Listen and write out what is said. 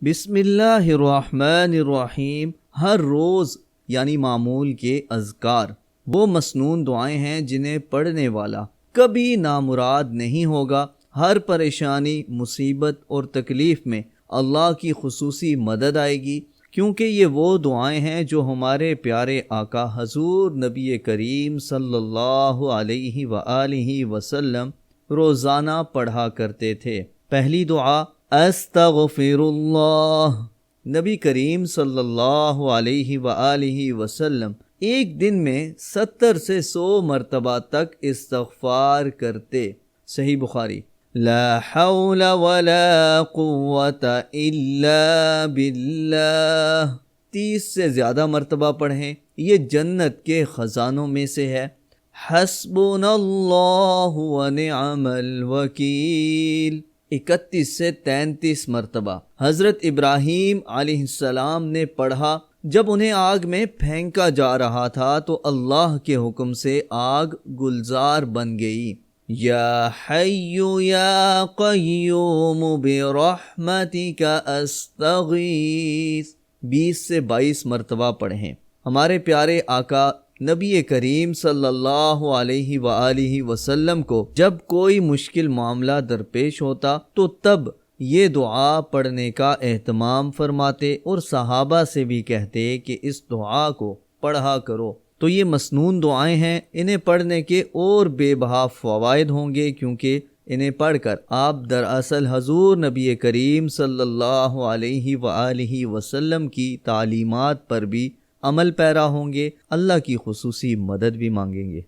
بسم اللہ الرحمن الرحیم۔ ہر روز یعنی معمول کے اذکار وہ مسنون دعائیں ہیں جنہیں پڑھنے والا کبھی نامراد نہیں ہوگا۔ ہر پریشانی، مصیبت اور تکلیف میں اللہ کی خصوصی مدد آئے گی، کیونکہ یہ وہ دعائیں ہیں جو ہمارے پیارے آقا حضور نبی کریم صلی اللہ علیہ وآلہ وسلم روزانہ پڑھا کرتے تھے۔ پہلی دعا استغفر اللہ۔ نبی کریم صلی اللہ علیہ وآلہ وسلم ایک دن میں 70 سے 100 مرتبہ تک استغفار کرتے۔ صحیح بخاری۔ لا حول ولا قوة الا باللہ 30 سے زیادہ مرتبہ پڑھیں، یہ جنت کے خزانوں میں سے ہے۔ حسبنا اللہ ونعم الوکیل 31 سے 33 مرتبہ۔ حضرت ابراہیم علیہ السلام نے پڑھا جب انہیں آگ میں پھینکا جا رہا تھا تو اللہ کے حکم سے آگ گلزار بن گئی۔ یا حی یا قیوم برحمتک استغیث 20 سے 22 مرتبہ پڑھیں۔ ہمارے پیارے آقا نبی کریم صلی اللہ علیہ وآلہ وسلم کو جب کوئی مشکل معاملہ درپیش ہوتا تو تب یہ دعا پڑھنے کا اہتمام فرماتے اور صحابہ سے بھی کہتے کہ اس دعا کو پڑھا کرو۔ تو یہ مسنون دعائیں ہیں، انہیں پڑھنے کے اور بے بہا فوائد ہوں گے، کیونکہ انہیں پڑھ کر آپ دراصل حضور نبی کریم صلی اللہ علیہ وآلہ وسلم کی تعلیمات پر بھی عمل پیرا ہوں گے، اللہ کی خصوصی مدد بھی مانگیں گے۔